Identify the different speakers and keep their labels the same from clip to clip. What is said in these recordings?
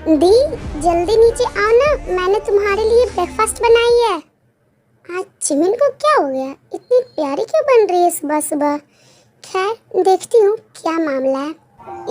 Speaker 1: दी, जल्दी नीचे आओ ना, मैंने तुम्हारे लिए ब्रेकफास्ट बनाई है। आज जिमिन को क्या हो गया, इतनी प्यारी क्यों बन रही है सुबह सुबह। खैर देखती हूँ क्या मामला है।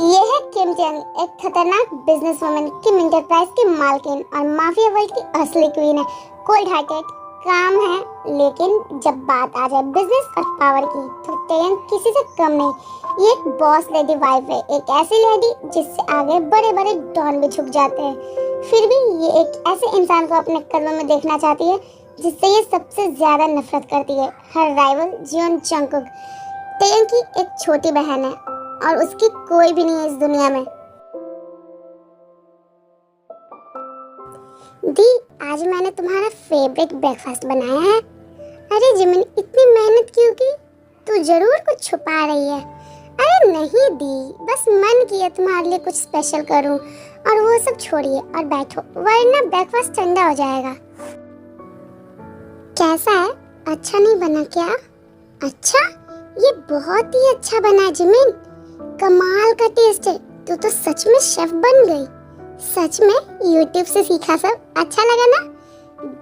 Speaker 1: ये है किम जंग, एक खतरनाक बिजनेस वुमन, किम इंटरप्राइज की मालकिन और माफिया वर्ल्ड की असली क्वीन है। कोल्ड हार्टेड काम है, लेकिन जब बात आ जाए बिजनेस और पावर की तो टेन किसी से कम नहीं। ये एक बॉस लेडी वाइफ है, एक ऐसी लेडी जिससे आगे बड़े बड़े डॉन भी झुक जाते हैं। फिर भी ये एक ऐसे इंसान को अपने कदमों में देखना चाहती है जिससे ये सबसे ज्यादा नफरत करती है, हर राइवल जियोन जंगकुक। टेन की एक छोटी बहन है और उसकी कोई भी नहीं है इस दुनिया में। दी, आज मैंने तुम्हारा फेवरेट ब्रेकफास्ट बनाया है। अरे जिमिन, इतनी मेहनत क्यों की? तू जरूर कुछ छुपा रही है। अरे नहीं दी, बस मन किया तुम्हारे लिए कुछ स्पेशल करूं। और वो सब छोड़िए और बैठो, वरना ब्रेकफास्ट ठंडा हो जाएगा। कैसा है? अच्छा नहीं बना क्या? अच्छा, ये बहुत ही अच्छा बना है जिमिन, कमाल का टेस्ट है। तू तो सच में शेफ बन गई। सच में YouTube से सीखा सब? अच्छा लगा ना?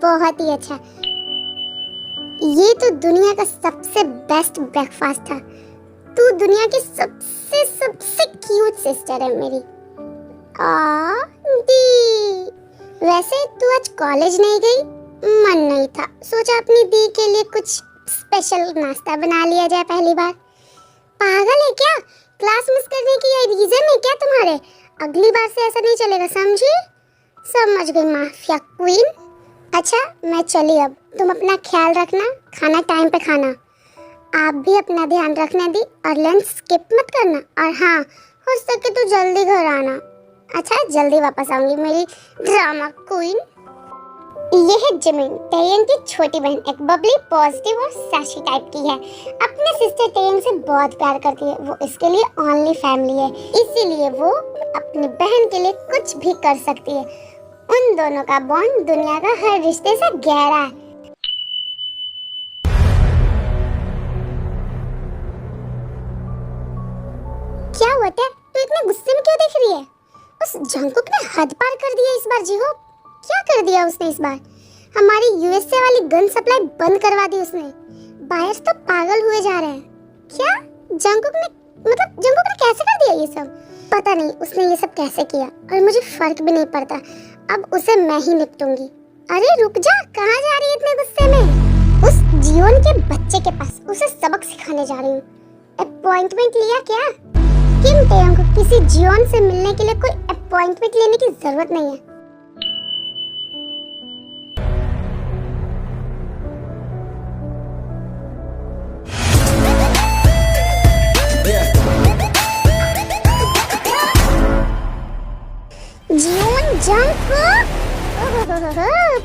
Speaker 1: बहुत ही अच्छा। ये तो दुनिया का सबसे बेस्ट ब्रेकफास्ट था। तू दुनिया की सबसे सबसे क्यूट सिस्टर है मेरी। दी, वैसे तू आज कॉलेज नहीं गई? मन नहीं था, सोचा अपनी दी के लिए कुछ स्पेशल नाश्ता बना लिया जाए पहली बार। पागल है क्या? क्लास मिस करने की ये रीजन है क्या तुम्हारे? अगली बार से ऐसा नहीं चलेगा, समझी? समझ गई माफिया क्वीन। अच्छा मैं चली अब, तुम अपना ख्याल रखना, खाना टाइम पे खाना। आप भी अपना ध्यान रखना दी, और लंच स्किप मत करना। और हाँ, हो सके तो जल्दी घर आना। अच्छा, जल्दी वापस आऊंगी मेरी ड्रामा क्वीन। ये है जिमिन, टेयन की छोटी बहन, एक बबली, पॉजिटिव और सैशी टाइप की है। अपने सिस्टर टेयन से बहुत प्यार करती है। वो इसके लिए ओनली फैमिली है, इसीलिए वो अपनी बहन के लिए कुछ भी कर सकती है। उन दोनों का बॉन्ड दुनिया का हर रिश्ते से गहरा है। क्या हुआ? तू इतने गुस्से में क्यों दिख रही है? उस जंगकुक ने हद पार कर दिया इस बार। जीहो, क्या कर दिया उसने इस बार? हमारी यूएसए वाली गन सप्लाई बंद करवा दी उसने। बायर्स तो पागल हुए जा रहे हैं। क्या जंगकुक ने कैसे कर दिया ये सब? पता नहीं उसने ये सब कैसे किया, और मुझे फर्क भी नहीं पड़ता। अब उसे मैं ही निपटूंगी। अरे रुक जा, कहाँ जा रही है इतने गुस्से में? उस जियोन के बच्चे के पास उसे सबक सिखाने जा रही हूँ। अपॉइंटमेंट लिया क्या? किम टेयंग को किसी जियोन से मिलने के लिए कोई अपॉइंटमेंट लेने की जरूरत नहीं है। जियोन जंगकुक,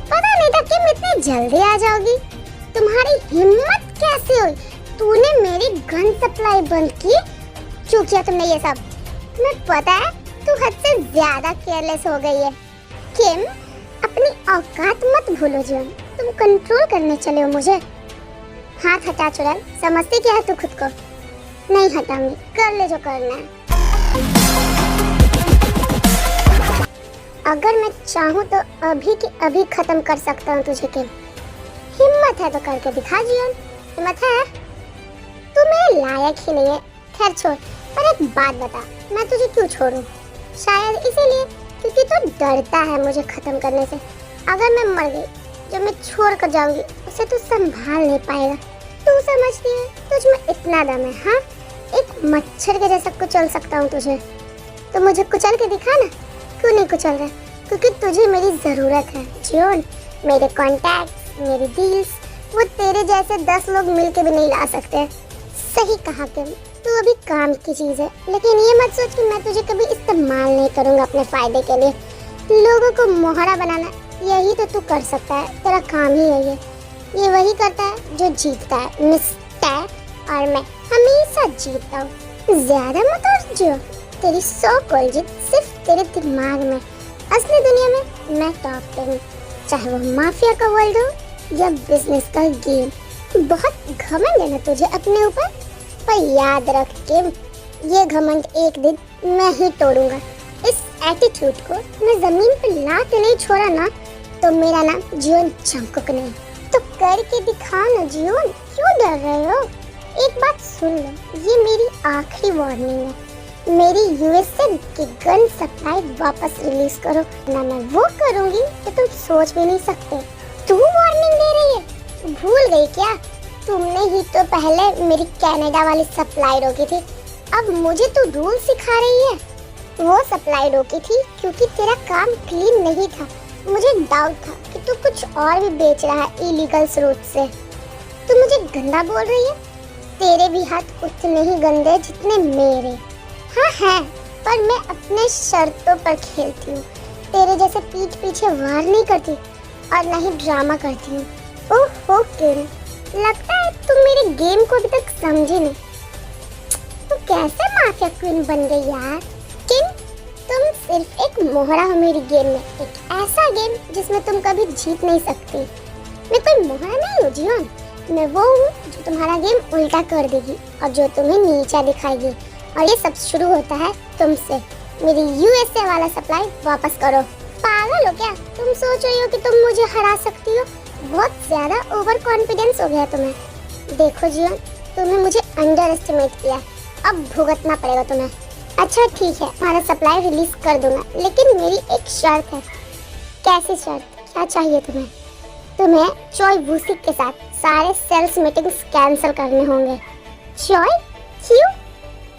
Speaker 1: पता नहीं था कि इतनी जल्दी आ जाओगी। तुम्हारी हिम्मत कैसे हुई? तूने मेरी गन सप्लाई बंद की? क्यों किया तुमने ये सब? तुम्हें पता है तू हद से ज्यादा केयरलेस हो गई है। किम, अपनी औकात मत भूलो जियोन, तुम कंट्रोल करने चले हो मुझे। हाथ हटा चुड़ैल, समझती क्या है तू खुद को? नहीं हटाऊंगी, कर ले जो करना है। अगर मैं चाहूँ तो अभी की अभी खत्म कर सकता हूँ तुझे किम। हिम्मत है तो करके दिखा जियोन, हिम्मत है? तू मेरे लायक ही नहीं है। खैर छोड़, पर एक बात बता, मैं तुझे क्यों छोड़ूं? शायद इसीलिए क्योंकि तू डरता है मुझे खत्म करने से। अगर मैं मर गई, जब मैं छोड़ कर जाऊंगी, उसे तू संभाल नहीं पाएगा। तू समझती है तुझ में इतना दम है? हाँ, एक मच्छर के जैसा कुचल सकता हूँ तुझे। तो मुझे कुचल के दिखा ना। क्यों नहीं कुचल रहा? क्योंकि तुझे मेरी जरूरत है जियोन। मेरे कॉन्टैक्ट्स, मेरी डील्स, वो तेरे जैसे 10 लोग मिलके भी नहीं ला सकते। सही कहा किम, तू अभी काम की चीज है, लेकिन ये मत सोच कि मैं तुझे कभी इस्तेमाल नहीं करूंगा अपने फायदे के लिए। लोगों को मोहरा बनाना, यही तो तू कर सकता है, तेरा काम ही यही है। ये वही करता है जो जीतता है, मिस्टर, और मैं हमेशा जीतता हूँ। ज्यादा मत और जो तेरी 100 कॉल जीत सिर्फ तेरे दिमाग में। असली दुनिया में मैं टॉप पे हूँ, चाहे वो माफिया का वर्ल्ड हो या बिजनेस का गेम। बहुत घमंड है ना तुझे अपने ऊपर, पर याद रख किम, ये घमंड एक दिन मैं ही तोड़ूंगा। इस एटीट्यूड को मैं जमीन पे ला के नहीं छोड़ा ना, तो मेरा नाम जियोन जंगकुक नहीं। तो करके दिखाओ ना जियोन, क्यों डर रहे हो? एक बात सुन लो, ये मेरी आखिरी वार्निंग है। मेरी यूएसए की गन सप्लाई वापस रिलीज करो, ना मैं वो करूंगी कि तुम सोच भी नहीं सकते। तू वार्निंग दे रही है? भूल गई क्या? तुमने ही तो पहले मेरी कनाडा वाली सप्लाई रोकी थी, अब मुझे तू रूल सिखा रही है। वो सप्लाई रोकी थी क्योंकि तेरा काम क्लीन नहीं था। मुझे डाउट था कि तू कुछ और भी बेच रहा है इलीगल रूट से। तू मुझे गंदा बोल रही है? तेरे भी हाथ उतने ही गंदे जितने मेरे। हाँ है, पर मैं अपने शर्तों पर खेलती हूँ। तेरे जैसे पीठ पीछे वार नहीं करती और ना ही ड्रामा करती हूँ। ओहो किन, लगता है तुम मेरे गेम को अभी तक समझी नहीं। तू कैसे माफिया क्वीन बन गई यार? किन, तुम सिर्फ एक मोहरा हो मेरी गेम में, एक ऐसा गेम जिसमें तुम कभी जीत नहीं सकती। मैं कोई मोहरा नहीं हूँ जीवन, मैं वो हूँ जो तुम्हारा गेम उल्टा कर देगी और जो तुम्हें नीचा दिखाएगी। और ये सब शुरू होता है तुमसे। मेरी यूएसए वाला सप्लाई वापस करो। पागल हो क्या? तुम सोच रही हो कि तुम मुझे हरा सकती हो? बहुत ज्यादा ओवर कॉन्फिडेंस हो गया तुम्हें। देखो जीवन, तुमने मुझे अंडर एस्टिमेट किया, अब भुगतना पड़ेगा तुम्हें। अच्छा ठीक है, तुम्हारा सप्लाई रिलीज कर दूंगा, लेकिन मेरी एक शर्त है। कैसी शर्त? क्या चाहिए तुम्हें? तुम्हें चॉय वुसिक के साथ सारे सेल्स मीटिंग्स कैंसिल करने होंगे। चॉय? क्यों?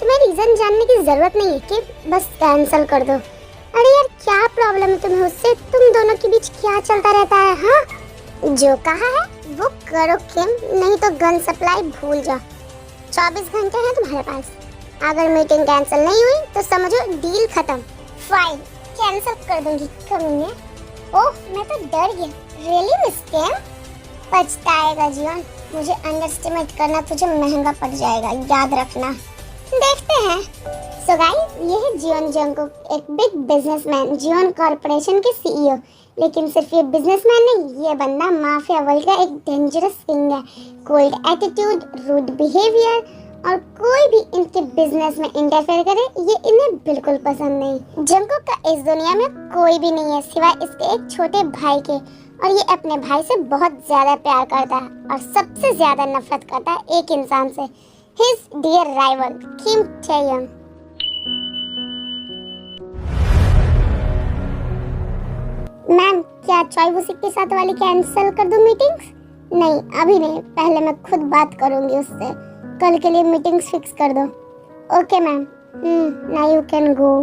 Speaker 1: तुम्हें रीजन जानने की जरूरत नहीं है कि बस कैंसिल कर दो। अरे यार, क्या प्रॉब्लम है तुम्हें उससे? तुम दोनों के बीच क्या चलता रहता है? हाँ, जो कहा है वो करो किम, नहीं तो गन सप्लाई भूल जाओ। 24 घंटे हैं तुम्हारे पास। अगर मीटिंग कैंसिल नहीं हुई तो समझो डील खत्म। फाइन, कैंसिल कर दूंगी कमीने। ओह, मैं तो डर गया। रियली मिस किम? पछताएगा जीवन, मुझे अंडरएस्टिमेट करना तुझे महंगा पड़ जाएगा, याद रखना। देखते हैं। सो गाइस, ये है जियोन जंगकुक, एक बिग बिजनेसमैन, जियोन कॉर्पोरेशन के सीईओ। लेकिन सिर्फ ये बिजनेसमैन नहीं, ये बंदा माफिया वर्ल्ड का एक डेंजरस किंग है। कोल्ड एटीट्यूड, रूड बिहेवियर, और कोई भी इनके बिजनेस में इंटरफेयर करे, ये इन्हें बिल्कुल पसंद नहीं। जंगकुक का इस दुनिया में कोई भी नहीं है सिवाय इसके एक छोटे भाई के, और ये अपने भाई से बहुत ज्यादा प्यार करता है और सबसे ज्यादा नफरत करता है एक इंसान से, his dear rival Kim Tae-young। Ma'am, क्या चॉय वुसिक के साथ वाली कैंसिल कर दूं मीटिंग्स? नहीं, अभी नहीं, पहले मैं खुद बात करूंगी उससे। कल के लिए मीटिंग्स फिक्स कर दो। Okay ma'am, now you can go.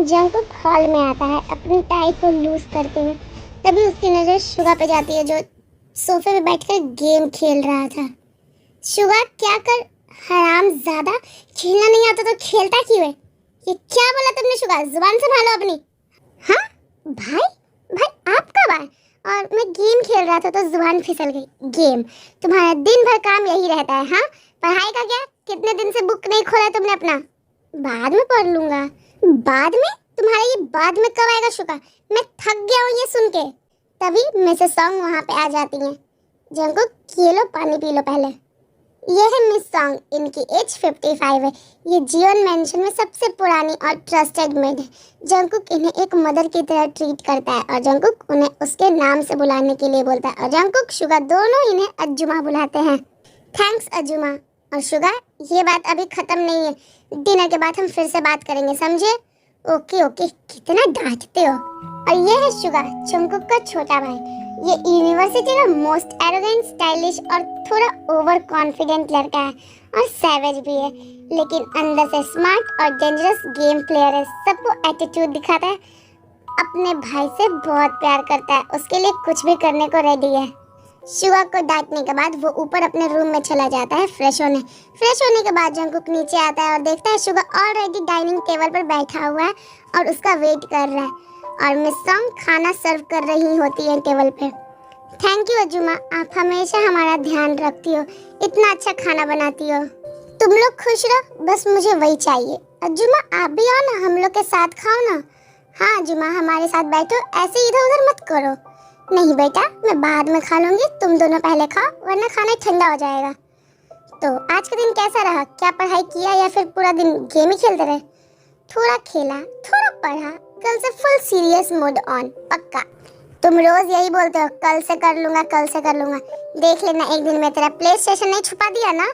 Speaker 1: Jungkook hall में आता है अपनी टाई को लूज करते हुए। तभी उसकी नजर शुगा पे जाती है, जो सोफे पे बैठकर गेम खेल रहा था। शुगा, क्या कर हरामजादा, खेलना नहीं आता तो खेलता क्यों है? ये क्या बोला तुमने शुगा? जुबान संभालो अपनी। हाँ भाई, भाई आप कब आए? और मैं गेम खेल रहा था तो जुबान फिसल गई। गेम? तुम्हारा दिन भर काम यही रहता है? हाँ, पढ़ाई का क्या? कितने दिन से बुक नहीं खोला तुमने अपना? बाद में पढ़ लूंगा। बाद में? तुम्हारा ये बाद में कब आएगा शुगा? मैं थक गया हूँ ये सुन के। तभी मिसेस सॉन्ग वहाँ पे आ जाती हैं। जंगकुक, ये लो पानी पी लो पहले। ये है मिस सॉन्ग, इनकी एज 55 है। ये जियोन मेंशन में सबसे पुरानी और ट्रस्टेड मेड है। जंगकुक इन्हें एक मदर की तरह ट्रीट करता है और जंगकुक उन्हें उसके नाम से बुलाने के लिए बोलता है। और जंगकुक, शुगा दोनों इन्हें अज्जुमा बुलाते हैं। थैंक्स अज्जुमा। और शुगा, ये बात अभी खत्म नहीं है, डिनर के बाद हम फिर से बात करेंगे, समझे? ओके ओके, कितना डांटते हो। और ये है शुगा, जंगकुक का छोटा भाई। ये यूनिवर्सिटी का मोस्ट एरोगेंट, स्टाइलिश और थोड़ा ओवर कॉन्फिडेंट लड़का है और सैवेज भी है, लेकिन अंदर से स्मार्ट और डेंजरस गेम प्लेयर है। सबको एटीट्यूड दिखाता है, अपने भाई से बहुत प्यार करता है, उसके लिए कुछ भी करने को रेडी है। शुआ को डांटने के बाद वो ऊपर अपने रूम में चला जाता है फ्रेश होने के बाद जंगकुक नीचे आता है और देखता है शुगा ऑलरेडी डाइनिंग टेबल पर बैठा हुआ है और उसका वेट कर रहा है और मिस सॉन्ग खाना सर्व कर रही होती है टेबल पे। थैंक यू अजुमा, आप हमेशा हमारा ध्यान रखती हो, इतना अच्छा खाना बनाती हो। तुम लोग खुश रहो, बस मुझे वही चाहिए। अजुमा आप भी आओ ना, हम लोग के साथ खाओ ना। हाँ अजुमा हमारे साथ बैठो, ऐसे इधर उधर मत करो। नहीं बेटा, मैं बाद में खा लूंगी, तुम दोनों पहले खाओ वरना खाना ठंडा हो जाएगा। तो आज का दिन कैसा रहा? क्या पढ़ाई किया या फिर पूरा दिन गेम ही खेलते रहे? थोड़ा खेला, थोड़ा पढ़ा, कल से फुल सीरियस मोड ऑन, पक्का। तुम रोज यही बोलते हो, कल से कर लूंगा, कल से कर लूंगा। देख लेना एक दिन में तेरा प्ले स्टेशन नहीं छुपा दिया ना।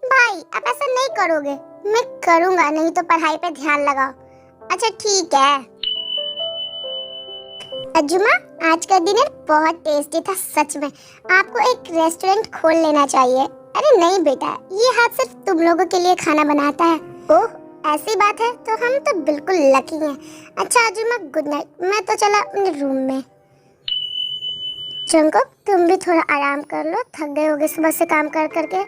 Speaker 1: भाई अब ऐसा नहीं करोगे। मैं करूंगा, नहीं तो पढ़ाई पे ध्यान लगाओ। अच्छा ठीक है। अजुमा आज का डिनर बहुत टेस्टी था सच में, आपको एक रेस्टोरेंट खोल लेना चाहिए। अरे नहीं बेटा, ये हाथ सिर्फ तुम लोगों के लिए खाना बनाता है। ओह ऐसी बात है तो हम तो बिल्कुल लकी हैं। अच्छा अजुमा गुड नाइट, मैं तो चला अपने रूम में। जंगकुक तुम भी थोड़ा आराम कर लो, थक गए होगे सुबह से काम कर करके।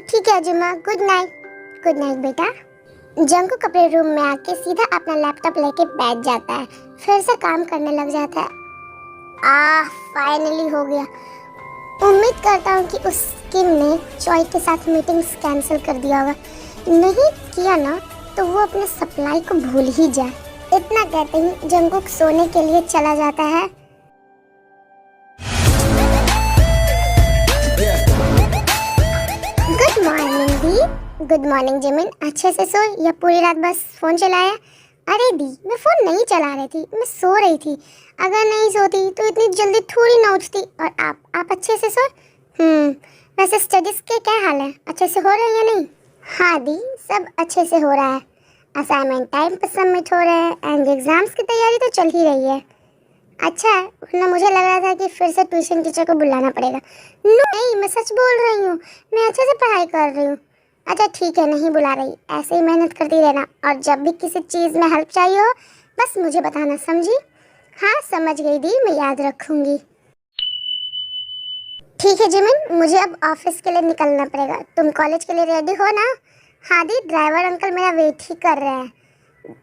Speaker 1: ठीक है अजुमा, गुड नाइट। गुड नाइट बेटा। जंगकुक अपने रूम में आके सीधा अपना लैपटॉप लेके बैठ जाता है, फिर से काम करने लग जाता है। फाइनली हो गया। उम्मीद करता हूँ कि उस किम ने चॉय के साथ मीटिंग्स कैंसिल कर दिया होगा, नहीं किया ना तो वो अपने सप्लाई को भूल ही जाए। इतना कहते ही जंगकुक सोने के लिए चला जाता है। गुड मॉर्निंग दी। गुड मॉर्निंग जिमिन, अच्छे से सोई या पूरी रात बस फोन चलाया? अरे दी मैं फोन नहीं चला रही थी, मैं सो रही थी। अगर नहीं सोती तो इतनी जल्दी थोड़ी ना उठती। और आप अच्छे से सो? वैसे स्टडीज के क्या हाल है, अच्छे से हो रहे हैं या नहीं? हाँ दी सब अच्छे से हो रहा है, असाइनमेंट टाइम पर सबमिट हो रहे हैं एंड एग्जाम्स की तैयारी तो चल ही रही है। अच्छा है, वरना मुझे लग रहा था कि फिर से ट्यूशन टीचर को बुलाना पड़ेगा। नहीं मैं सच बोल रही हूँ, मैं अच्छे से पढ़ाई कर रही हूँ। अच्छा ठीक है, नहीं बुला रही, ऐसे ही मेहनत करती रहना और जब भी किसी चीज़ में हेल्प चाहिए हो बस मुझे बताना, समझी? हाँ समझ गई दी, मैं याद रखूँगी। ठीक है जिमिन, मुझे अब ऑफिस के लिए निकलना पड़ेगा, तुम कॉलेज के लिए रेडी हो ना? हाँ दी, ड्राइवर अंकल मेरा वेट ही कर रहे हैं।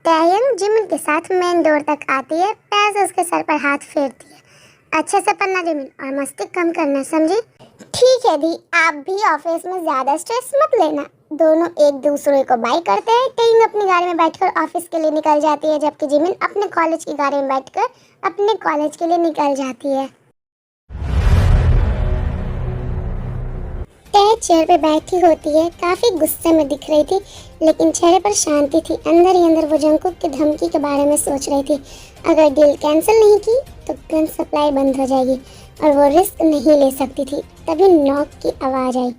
Speaker 1: टैयंग जिमिन के साथ मेन डोर तक आती है, पैर से उसके सर पर हाथ फेरती है। अच्छे से पढ़ना जिमिन और मस्ती कम करना, समझी? ठीक है दी, आप भी ऑफिस में ज़्यादा स्ट्रेस मत लेना। दोनों एक दूसरे को बाय करते हैं। टैयंग अपनी गाड़ी में बैठकर ऑफिस के लिए निकल जाती है, जबकि जिमिन अपने कॉलेज की गाड़ी में बैठकर अपने कॉलेज के लिए निकल जाती है। टैय चेयर पे बैठी होती है, काफ़ी गुस्से में दिख रही थी लेकिन चेहरे पर शांति थी। अंदर ही अंदर वो जंगकुक की धमकी के बारे में सोच रही थी। अगर डील कैंसिल नहीं की तो गन सप्लाई बंद हो जाएगी और वो रिस्क नहीं ले सकती थी। तभी नॉक की आवाज़ आई।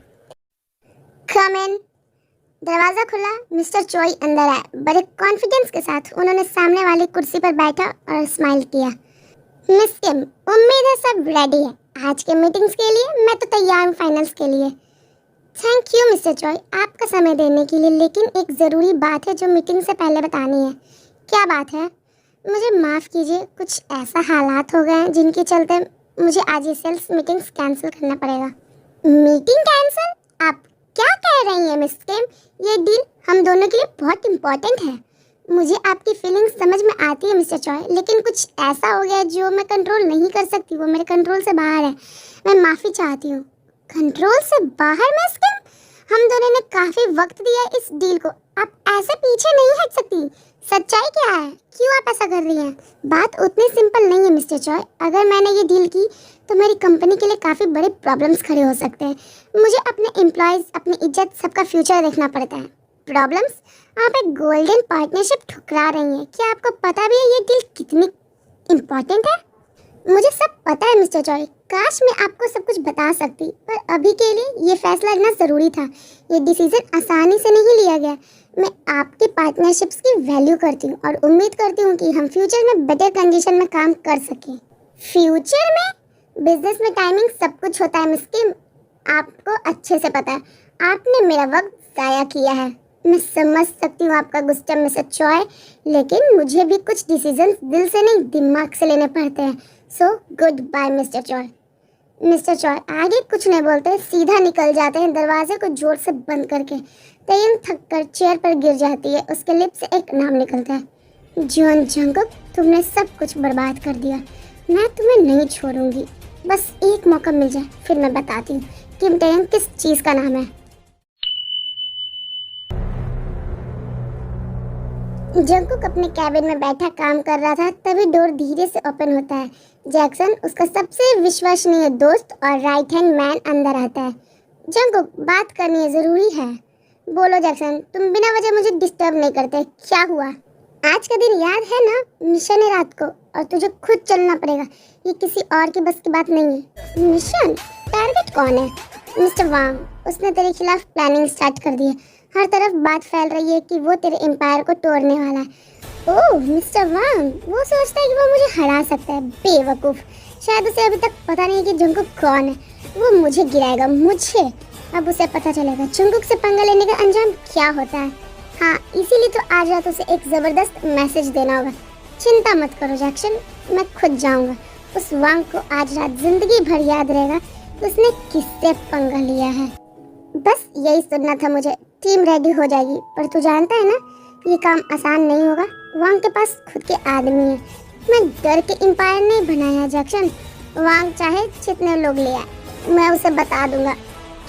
Speaker 1: कम इन। दरवाज़ा खुला, मिस्टर चॉय अंदर आए। बड़े कॉन्फिडेंस के साथ उन्होंने सामने वाली कुर्सी पर बैठा और स्माइल किया। मिस किम, उम्मीद है सब रेडी है आज के मीटिंग्स के लिए? मैं तो तैयार हूँ फाइनल्स के लिए। थैंक यू मिस्टर चॉय आपका समय देने के लिए, लेकिन एक ज़रूरी बात है जो मीटिंग से पहले बतानी है। क्या बात है? मुझे माफ़ कीजिए, कुछ ऐसा हालात हो गए हैं जिनके चलते मुझे आज ये सेल्स मीटिंग्स कैंसिल करना पड़ेगा। Meeting cancel? आप क्या कह रही हैं मिस किम? ये डील हम दोनों के लिए बहुत इम्पोर्टेंट है। मुझे आपकी फीलिंग्स समझ में आती है मिस्टर चॉय, लेकिन कुछ ऐसा हो गया जो मैं कंट्रोल नहीं कर सकती, वो मेरे कंट्रोल से बाहर है। मैं माफ़ी चाहती हूँ। कंट्रोल से बाहर मिस किम? हम दोनों ने काफ़ी वक्त दिया है इस डील को, आप ऐसे पीछे नहीं हट सकती। सच्चाई क्या है? क्यों आप ऐसा कर रही हैं? बात उतनी सिंपल नहीं है मिस्टर चॉय। अगर मैंने ये डील की तो मेरी कंपनी के लिए काफ़ी बड़े प्रॉब्लम्स खड़े हो सकते हैं। मुझे अपने एम्प्लॉयज़, अपनी इज्जत, सबका फ्यूचर देखना पड़ता है। प्रॉब्लम्स? आप एक गोल्डन पार्टनरशिप ठुकरा रही हैं। क्या आपको पता भी है ये डील कितनी इम्पोर्टेंट है? मुझे सब पता है मिस्टर चॉय, काश मैं आपको सब कुछ बता सकती, पर अभी के लिए ये फैसला लेना ज़रूरी था। ये डिसीजन आसानी से नहीं लिया गया। मैं आपकी पार्टनरशिप्स की वैल्यू करती हूँ और उम्मीद करती हूँ कि हम फ्यूचर में बेटर कंडीशन में काम कर सकें। फ्यूचर में? बिजनेस में टाइमिंग सब कुछ होता है मिस किम, आपको अच्छे से पता है। आपने मेरा वक्त ज़ाया किया है। मैं समझ सकती हूँ आपका गुस्सा मिस्टर चॉय, लेकिन मुझे भी कुछ डिसीजंस दिल से नहीं दिमाग से लेने पड़ते हैं। So good bye mister चॉय। Mister चॉय आगे कुछ नहीं बोलते, सीधा निकल जाते हैं दरवाजे को जोर से बंद करके। तेयन थक कर चेयर पर गिर जाती है। उसके लिप्स से एक नाम निकलता है, जियोन जंगकुक। तुमने सब कुछ बर्बाद कर दिया। मैं तुम्हें नहीं छोड़ूंगी। बस एक मौका मिल जाए फिर मैं बताती हूँ किम तेयन किस चीज का नाम है। जंगकुक अपने कैबिन में बैठा काम कर रहा था, तभी डोर धीरे से ओपन होता है। जैक्सन, उसका सबसे विश्वसनीय दोस्त और राइट हैंड मैन, अंदर आता है। जंगकुक, बात करनी है, जरूरी है। बोलो जैक्सन, तुम बिना वजह मुझे डिस्टर्ब नहीं करते। क्या हुआ? आज का दिन याद है ना? मिशन है रात को और तुझे खुद चलना पड़ेगा। ये किसी और की बस की बात नहीं है। मिशन? टारगेट कौन है? मिस्टर वांग। उसने तेरे खिलाफ प्लानिंग स्टार्ट कर दी है। हर तरफ बात फैल रही है कि वो तेरे एम्पायर को तोड़ने वाला है। ओह, मिस्टर वांग, वो सोचता है कि वो मुझे हरा सकता है। बेवकूफ़। शायद उसे अभी तक पता नहीं कि जंगकुक कौन है। वो मुझे गिराएगा, मुझे। अब उसे पता चलेगा जंगकुक से पंगा लेने का अंजाम क्या होता है। हाँ, इसीलिए तो आज रात उसे एक ज़बरदस्त मैसेज देना होगा। चिंता मत करो जैक्सन, मैं खुद जाऊँगा। उस वांग को आज रात जिंदगी भर याद रहेगा उसने किससे पंगा लिया है। बस यही सुनना था मुझे। टीम रेडी हो जाएगी, पर तू जानता है ना, ये काम आसान नहीं होगा। वांग के पास खुद के आदमी है। मैं डर के एम्पायर नहीं बनाया जैक्सन। वांग चाहे जितने लोग ले आए, मैं उसे बता दूंगा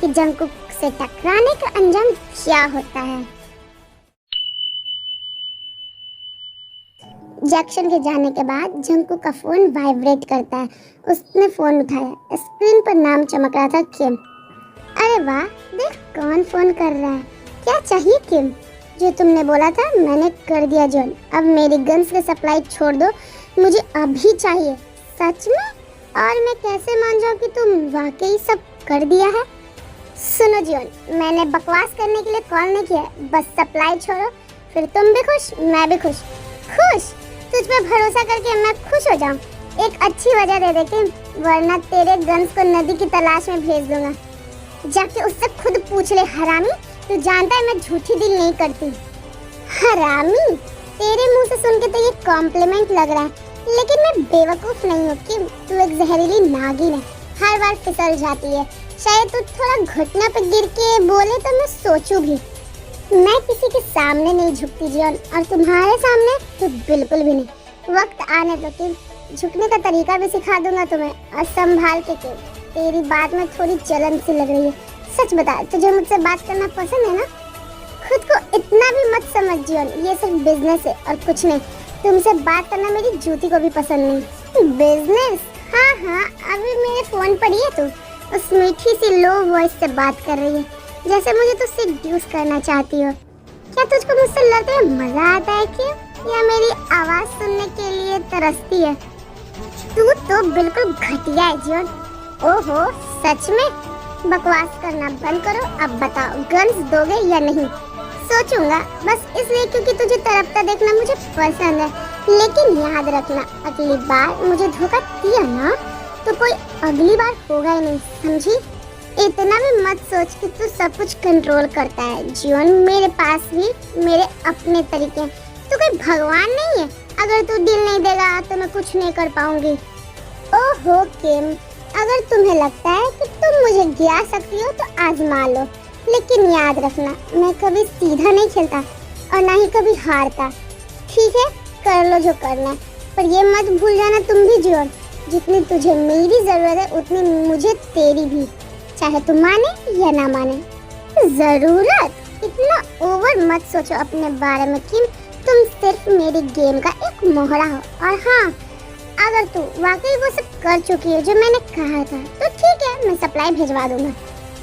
Speaker 1: कि जंगकुक से टकराने का अंजाम क्या होता है। जैक्सन के जाने के बाद जंगकुक का फोन वाइब्रेट करता है। उसने फोन उठाया। स्क्रीन पर नाम चमक रहा था, किम। अरे वाह, देख कौन फोन कर रहा है। क्या चाहिए किम? जो तुमने बोला था मैंने कर दिया जॉन। अब मेरी गन्स की सप्लाई छोड़ दो, मुझे अभी चाहिए। सच में? और मैं कैसे मान जाऊँ कि तुम वाकई सब कर दिया है? सुनो जॉन, मैंने बकवास करने के लिए कॉल नहीं किया। बस सप्लाई छोड़ो, फिर तुम भी खुश, मैं भी खुश। खुश? तुझ पे भरोसा करके मैं खुश हो जाऊँ? एक अच्छी वजह दे दे किम, वरना तेरे गन्स को नदी की तलाश में भेज दूंगा। जाके उससे खुद पूछ ले। हरामी, तू जानता है मैं झूठी डील नहीं करती। हरामी? तेरे मुंह से सुन के तो ये कॉम्प्लीमेंट लग रहा है, लेकिन मैं बेवकूफ नहीं हूँ कि तू एक जहरीली नागिन है, हर बार फिसल जाती है। शायद तू थोड़ा घुटना पे गिर के बोले तो मैं सोचूं भी। मैं किसी के सामने नहीं झुकती जीवन, और तुम्हारे सामने तो बिल्कुल भी नहीं। वक्त आने दो कि झुकने का तरीका भी सिखा दूंगा तुम्हें, और संभाल के। तेरी बात में थोड़ी जलन सी लग रही है। सच बता, तुझे मुझसे बात करना पसंद है ना? खुद को इतना भी मत समझ जीवन, ये सिर्फ बिजनेस है और कुछ नहीं। तुमसे बात करना मेरी जूती को भी पसंद नहीं। बिजनेस? हाँ हाँ, अभी मेरे फोन पर ही है तू। उस मीठी सी लो वॉइस से बात कर रही है, जैसे मुझे तुझसे सेड्यूस करना चाहती हो। क्या तुझको मुझसे लड़ते हुए मजा आता है कि, या मेरी आवाज सुनने के लिए तरसती है? तू तो बिल्कुल घटिया है जीवन। ओहो, सच में? बकवास करना बंद करो। अब बताओ, गन्स दोगे या नहीं? सोचूंगा, बस इसलिए क्योंकि तुझे तड़पता देखना मुझे पसंद है। लेकिन याद रखना, अगली बार मुझे धोखा दिया ना तो कोई अगली बार होगा ही नहीं, समझी? इतना भी मत सोच कि तू सब कुछ कंट्रोल करता है जीवन। मेरे पास भी मेरे अपने तरीके हैं। तू कोई भगवान नहीं है। अगर तू दिल नहीं देगा तो मैं कुछ नहीं कर पाऊंगी। ओहो किम, अगर तुम्हें लगता है कि तुम मुझे गिरा सकती हो तो आजमा लो, लेकिन याद रखना, मैं कभी सीधा नहीं खेलता और ना ही कभी हारता। ठीक है, कर लो जो करना है, पर ये मत भूल जाना तुम भी जीवन, जितनी तुझे मेरी जरूरत है उतनी मुझे तेरी भी, चाहे तुम माने या ना माने। जरूरत? इतना ओवर मत सोचो अपने बारे में किम। तुम सिर्फ मेरी गेम का एक मोहरा हो। और हाँ, अगर तू वाकई वो सब कर चुकी है जो मैंने कहा था तो ठीक है, मैं सप्लाई भिजवा दूंगा।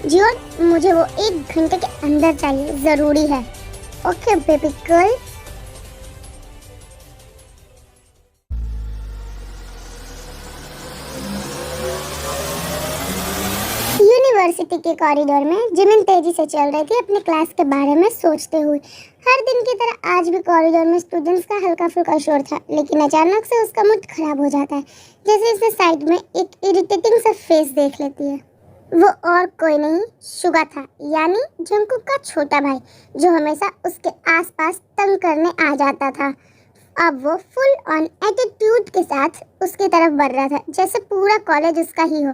Speaker 1: जियोन, मुझे वो 1 घंटे के अंदर चाहिए, जरूरी है। Okay baby girl. यूनिवर्सिटी के कॉरिडोर में जिमिन तेजी से चल रही थी, अपनी क्लास के बारे में सोचते हुए। हर दिन की तरह आज भी कॉरिडोर में स्टूडेंट्स का हल्का फुल्का शोर था, लेकिन अचानक से उसका मूड खराब हो जाता है, जैसे इसे साइड में एक इरिटेटिंग सा फेस देख लेती है। वो और कोई नहीं, शुगा था, यानी जंगकुक का छोटा भाई, जो हमेशा उसके आसपास तंग करने आ जाता था। अब वो फुल ऑन एटीट्यूड के साथ उसकी तरफ बढ़ रहा था, जैसे पूरा कॉलेज उसका ही हो।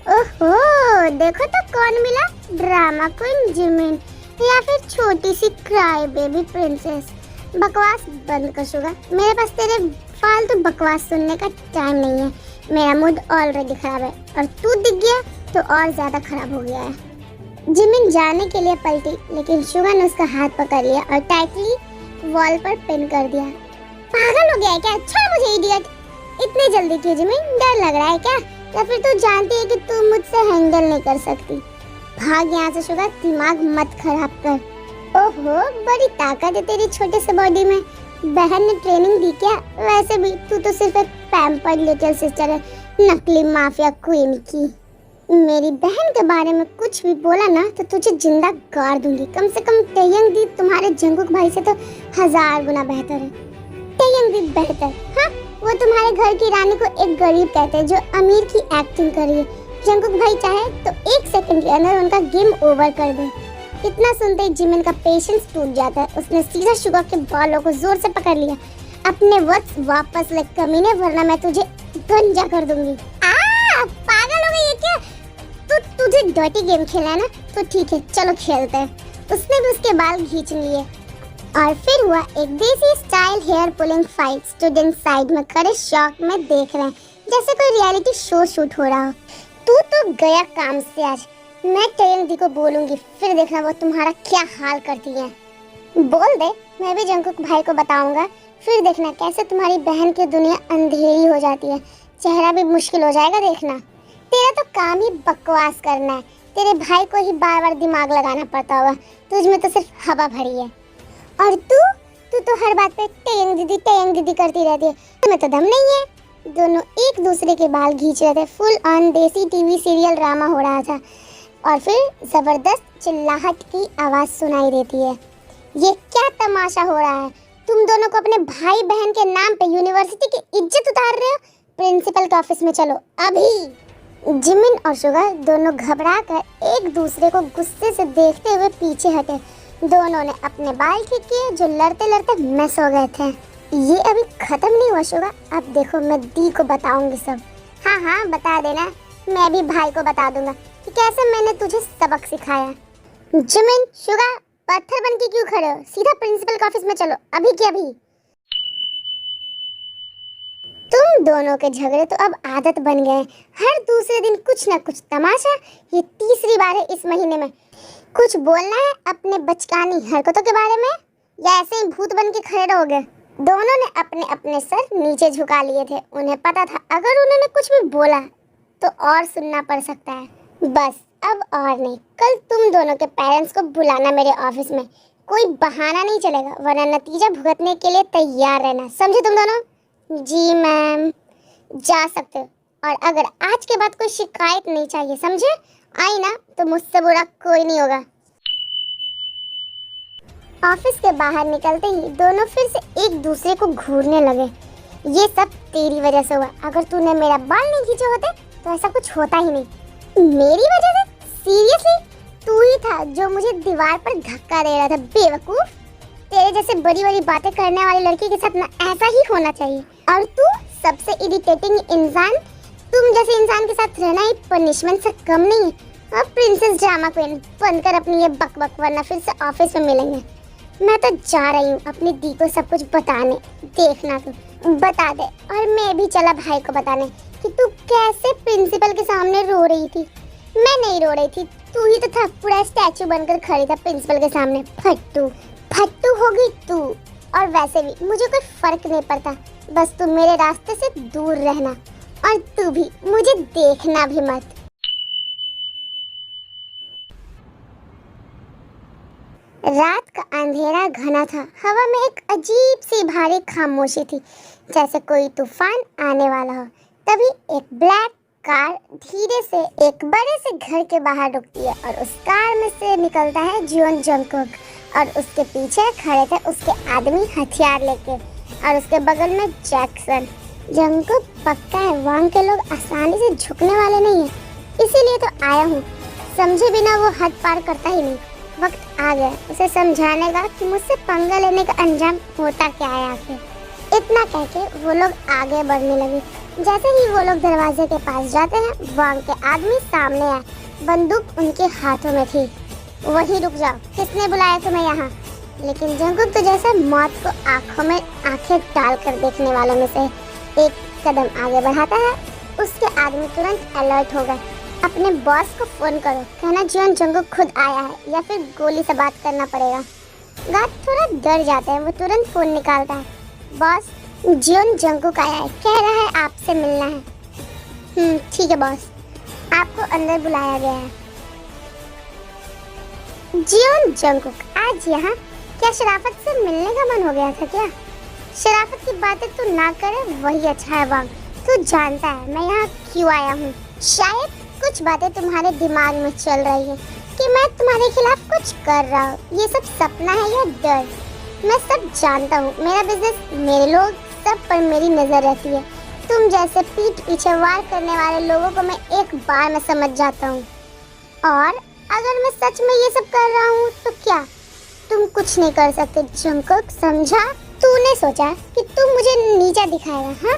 Speaker 1: ओहो, देखो तो कौन मिला, ड्रामा क्वीन जिमिन या फिर छोटी सी क्राई बेबी प्रिंसेस। बकवास बंद कर शुगा, मेरे पास तेरे फालतू बकवास सुनने का टाइम नहीं है। मेरा मूड ऑलरेडी खराब है और तू दिख गया तो और ज्यादा खराब हो गया है। जिमिन जाने के लिए पलटी, लेकिन शुगा ने उसका हाथ पकड़ लिया और टाइटली वॉल पर पिन कर दिया। पागल हो गया है क्या? छोड़ मुझे इडियट। इतनी जल्दी क्यों जिमिन? डर लग रहा है क्या? या फिर तू जानती है कि तू मुझसे हैंडल नहीं कर सकती? भाग यहाँ से शुगा, दिमाग मत खराब कर। ओहो, बड़ी ताकत है तेरी छोटे से बॉडी में। बहन ने ट्रेनिंग दी क्या? वैसे भी तू तो सिर्फ एक पैम्पर्ड लिटिल सिस्टर है, नकली माफिया क्वीन की। मेरी बहन के बारे में कुछ भी बोला ना तो तुझे जिंदा गाड़ दूंगी। कम से कम टेयंग दी तुम्हारे जंगकुक भाई से तो 1000 गुना बेहतर है। टेयंग दी बेहतर? हाँ, वो तुम्हारे घर की रानी को एक गरीब कहते हैं जो अमीर की एक्टिंग कर रही है। जंगकुक भाई चाहे तो 1 सेकंड के अंदर उनका गेम ओवर कर दे। इतना सुनते ही जिमिन का पेशेंस टूट जाता है। उसने सीधा शुगा के बालों को जोर से पकड़ लिया। अपने वक्त वापस ले कमीने, वरना मैं तुझे गंजा कर दूंगी। पागल हो गई है क्या? तुझे डर्टी गेम खेलना है ना, तो ठीक है, चलो खेलते हैं। उसने भी उसके बाल खींच लिए और फिर हुआ एक desi style hair pulling fight. Student side में खड़े शॉक में देख रहे हैं जैसे कोई रियलिटी शो शूट हो रहा हो। तू तो गया काम से आज। मैं टेयंग दी को बोलूंगी, फिर देखना वो तुम्हारा क्या हाल करती है। बोल दे, मैं भी जंगकुक भाई को बताऊंगा, फिर देखना कैसे तुम्हारी बहन की दुनिया अंधेरी हो जाती है। चेहरा भी मुश्किल हो जाएगा देखना। तेरा तो काम ही बकवास करना है। तेरे भाई को ही बार बार दिमाग लगाना पड़ता होगा, तुझ में तो सिर्फ हवा भरी है। और तू तो हर बात पे टेयंग दीदी करती रहती है। तुम्हें तो दम नहीं है। दोनों एक दूसरे के बाल खींच रहे थे। फुल ऑन देसी टीवी सीरियल ड्रामा हो रहा था और फिर जबरदस्त चिल्लाहट की आवाज सुनाई देती है। ये क्या तमाशा हो रहा है? तुम दोनों को अपने भाई बहन के नाम पे यूनिवर्सिटी की इज्जत उतार रहे हो। प्रिंसिपल के ऑफिस में चलो अभी। जिमिन और शुगा दोनों घबरा कर एक दूसरे को गुस्से से देखते हुए पीछे हटे। दोनों ने अपने बाल ठीक किए जो लड़ते लड़ते मिस हो गए थे। ये अभी खत्म नहीं हुआ शुगा, अब देखो मैं दी को बताऊंगी सब। हाँ बता देना, मैं भी भाई को बता दूंगा कि कैसे मैंने तुझे सबक सिखाया। जिमिन, शुगा, पत्थर बन के क्यों खड़े हो? सीधा प्रिंसिपल के ऑफिस में चलो अभी के अभी। तुम दोनों के झगड़े तो अब आदत बन गए। हर दूसरे दिन कुछ ना कुछ तमाशा। ये तीसरी बार है इस महीने में। कुछ बोलना है अपने बचकानी हरकतों के बारे में या ऐसे ही भूत बन के खड़े रहोगे? दोनों ने अपने अपने सर नीचे झुका लिए थे। उन्हें पता था अगर उन्होंने कुछ भी बोला तो और सुनना पड़ सकता है। बस अब और नहीं। कल तुम दोनों के पेरेंट्स को बुलाना मेरे ऑफिस में। कोई बहाना नहीं चलेगा, वरना नतीजा भुगतने के लिए तैयार रहना। समझे तुम दोनों? जी मैम। जा सकते हो, और अगर आज के बाद कोई शिकायत नहीं चाहिए, समझे? आई ना तो मुझसे बुरा कोई नहीं होगा। ऑफिस के बाहर निकलते ही दोनों फिर से एक दूसरे को घूरने लगे। ये सब तेरी वजह से हुआ। अगर तूने मेरा बाल नहीं खींचे होते तो ऐसा कुछ होता ही नहीं। मेरी वजह से? सीरियसली? तू ही था जो मुझे दीवार पर धक्का दे रहा था, बेवकूफ। तेरे जैसे बड़ी बड़ी बातें करने वाली लड़की के साथ ना ऐसा ही होना चाहिए। और तू सबसे इरिटेटिंग इंसान। तुम जैसे इंसान के साथ रहना ही पनिशमेंट से कम नहीं है। अब प्रिंसेस ड्रामा क्वीन बंद कर अपनी ये बकबक, वरना फिर से ऑफिस में मिलेंगे। मैं तो जा रही हूँ अपनी दी को सब कुछ बताने। देखना तू बता दे। और मैं भी चला भाई को बताने कि तू कैसे प्रिंसिपल के सामने रो रही थी। मैं नहीं रो रही थी, तू ही तो था पूरा स्टैचू बनकर खड़ी था प्रिंसिपल के सामने। फट्टू हो गई तू। और वैसे भी मुझे कोई फर्क नहीं पड़ता, बस तू मेरे रास्ते से दूर रहना। और तू भी मुझे देखना भी मत। रात का अंधेरा घना था। हवा में एक अजीब सी भारी खामोशी थी, जैसे कोई तूफान आने वाला हो। तभी एक ब्लैक कार धीरे से एक बड़े से घर के बाहर रुकती है और उस कार में से निकलता है जियोन जंगकुक और उसके पीछे खड़े थे उसके आदमी हथियार लेके और उसके बगल में जैक्सन। जंगकुक पक्का है वहाँ के लोग आसानी से झुकने वाले नहीं है, इसीलिए तो आया हूँ। समझे बिना वो हद पार करता ही नहीं। वक्त आ गया उसे समझाने का कि मुझसे पंगा लेने का अंजाम होता क्या है आखिर। इतना कह के वो लोग आगे बढ़ने लगे। जैसे ही वो लोग दरवाजे के पास जाते हैं, वांग के आदमी सामने आए, बंदूक उनके हाथों में थी। वहीं रुक जाओ, किसने बुलाया तुम्हें यहाँ? लेकिन जंगकुक तो जैसे मौत को आंखों में आंखें डालकर देखने वालों में से एक कदम आगे बढ़ाता है, उसके आदमी तुरंत अलर्ट हो गए। अपने बॉस को फोन करो, कहना जियोन जंगकुक खुद आया है या फिर गोली से बात करना पड़ेगा। गार्ड थोड़ा डर जाते हैं, वो तुरंत फोन निकालता है। बॉस, जियोन जंगकुक आया है, कह रहा है आपसे मिलना है। ठीक है बॉस, आपको अंदर बुलाया गया है। जियोन जंगकुक आज यहाँ? क्या शराफत से मिलने का मन हो गया था क्या? शराफत की बातें तू ना करे वही अच्छा है वांग। तू जानता है मैं यहाँ क्यों आया हूँ? शायद कुछ बातें तुम्हारे दिमाग में चल रही है कि मैं तुम्हारे खिलाफ कुछ कर रहा हूँ। ये सब सपना है या डर? मैं सब जानता हूँ। मेरा बिजनेस, मेरे लोग, सब पर मेरी नजर रहती है। तुम जैसे पीठ पीछे वार करने वाले लोगों को मैं एक बार में समझ जाता हूँ। और अगर मैं सच में ये सब कर रहा हूँ तो क्या तुम कुछ नहीं कर सकते जंगकुक, समझा? तूने सोचा कि तू मुझे नीचा दिखाएगा? हाँ,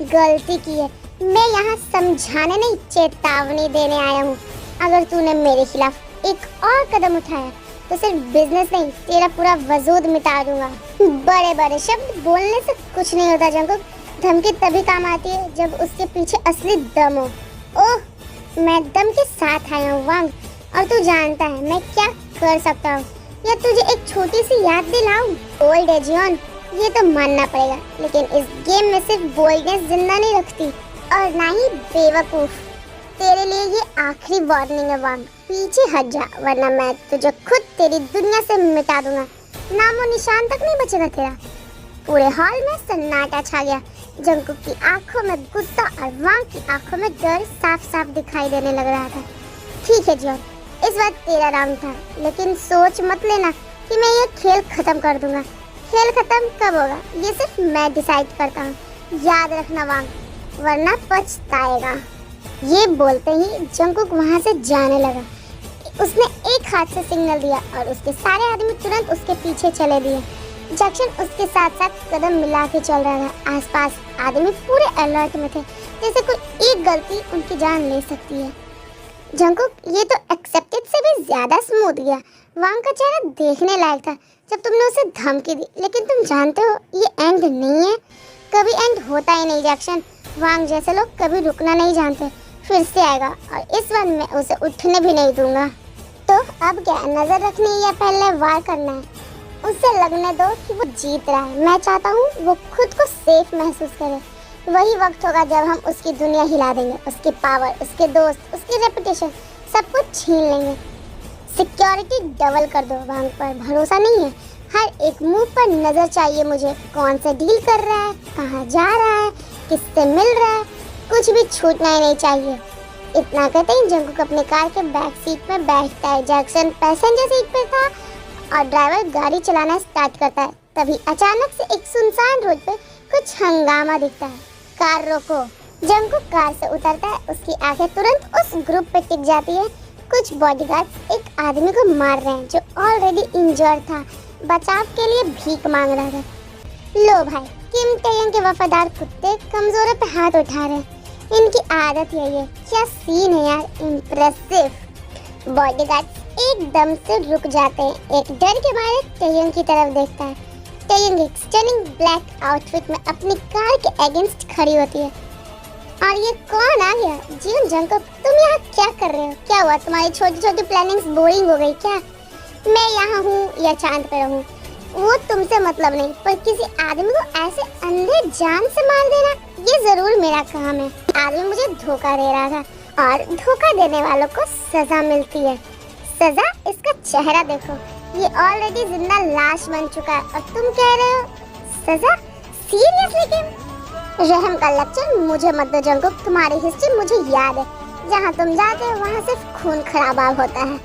Speaker 1: गलती की है। मैं यहाँ समझाने नहीं, चेतावनी देने आया हूँ। अगर तूने मेरे खिलाफ एक और कदम उठाया तो सिर्फ बिजनेस नहीं, तेरा पूरा वजूद मिटा दूंगा। बड़े बड़े शब्द बोलने से कुछ नहीं होता जंगकुक। धमकी तभी काम आती है जब उसके पीछे असली दम हो। ओह, मैं दम के साथ आया हूँ वांग, और तू जानता है मैं क्या कर सकता हूँ। या तुझे एक छोटी सी याद दिलाऊं? ओल्ड है जियोन, ये तो मानना पड़ेगा, लेकिन इस गेम में सिर्फ बोल्डनेस जिंदा नहीं रखती और ना ही बेवकूफ। तेरे लिए ये आखिरी वार्निंग है वांग, पीछे हट जा वरना मैं तुझे खुद तेरी दुनिया से मिटा दूंगा। नामो निशान तक नहीं बचेगा तेरा। पूरे हॉल में सन्नाटा छा गया। जंगकुक की आंखों में गुस्सा और वांग की आंखों में डर साफ साफ दिखाई देने लग रहा था। ठीक है जियोन, इस बार तेरा राउंड था, लेकिन सोच मत लेना कि मैं ये खेल खत्म कर दूंगा। खेल खत्म कब होगा ये सिर्फ मैं डिसाइड करता हूँ, याद रखना वांग, वरना पछताएगा। ये बोलते ही जंगकुक वहाँ से जाने लगा। उसने एक हाथ से सिग्नल दिया और उसके सारे आदमी तुरंत उसके पीछे चले दिए। जैक्सन उसके साथ साथ कदम मिला के चल रहा था। आसपास आदमी पूरे अलर्ट में थे, जैसे कोई एक गलती उनकी जान ले सकती है। जंगकुक, ये तो एक्सेप्टेड से भी ज्यादा स्मूथ गया। वांग का चेहरा देखने लायक था जब तुमने उसे धमकी दी, लेकिन तुम जानते हो ये एंड नहीं है, कभी एंड होता ही नहीं। जैक्सन, वांग जैसे लोग कभी रुकना नहीं जानते, फिर से आएगा और इस बार मैं उसे उठने भी नहीं दूंगा। तो अब क्या नजर रखनी है या पहले वार करना है? उससे लगने दो कि वो जीत रहा है। मैं चाहता हूँ वो खुद को सेफ महसूस करे। वही वक्त होगा जब हम उसकी दुनिया हिला देंगे, उसकी पावर, उसके दोस्त, उसकी रेपुटेशन, सब कुछ छीन लेंगे। सिक्योरिटी डबल कर दो। वांग पर भरोसा नहीं है, हर एक मूव पर नजर चाहिए मुझे। कौन से डील कर रहा है, कहाँ जा रहा है, किससे मिल रहा है, कुछ भी छूटना ही नहीं चाहिए। इतना कहते ही जंगकुक अपने कार के बैक सीट में बैठता है। जैक्सन पैसेंजर सीट पे था और ड्राइवर गाड़ी चलाना स्टार्ट करता है। तभी अचानक से एक सुनसान रोड पे कुछ हंगामा दिखता है। कार रोको। जंगकुक कार से उतरता है, उसकी आंखें तुरंत उस ग्रुप पे टिक जाती है। कुछ बॉडीगार्ड्स एक आदमी को मार रहे हैं जो ऑलरेडी इंजर्ड था, बचाव के लिए भीख मांग रहा था। लो भाई, किम टेयंग के वफादार कुत्ते कमजोरों पे हाथ उठा रहे हैं। इनकी आदत यही है। क्या सीन है यार, इम्प्रेसिव। बॉडीगार्ड्स एकदम से रुक जाते हैं। एक डर के मारे टेयंग की तरफ देखता है। टेयंग एक स्टनिंग ब्लैक आउटफिट में अपनी कार के अगेंस्ट खड़ी होती है। और ये कौन आ गया? जियोन जंगकुक, तुम यहाँ क्या कर रहे हो? क्या हुआ, तुम्हारी छोटी छोटी प्लानिंग्स बोरिंग हो गई क्या? मैं यहाँ हूँ या चांद पे रहूँ वो तुमसे मतलब नहीं, पर किसी आदमी को ऐसे अंधे जान से मार देना ये जरूर मेरा काम है। आदमी मुझे धोखा दे रहा था और धोखा देने वालों को सजा मिलती है। सजा? इसका चेहरा देखो, ये ऑलरेडी जिंदा लाश बन चुका है और तुम कह रहे हो सजा? सीरियसली किम? रहम का लेक्चर मुझे मत दो जंगकुक, तुम्हारी हिस्ट्री मुझे याद है। जहाँ तुम जाते हो वहाँ सिर्फ खून खराबा होता है।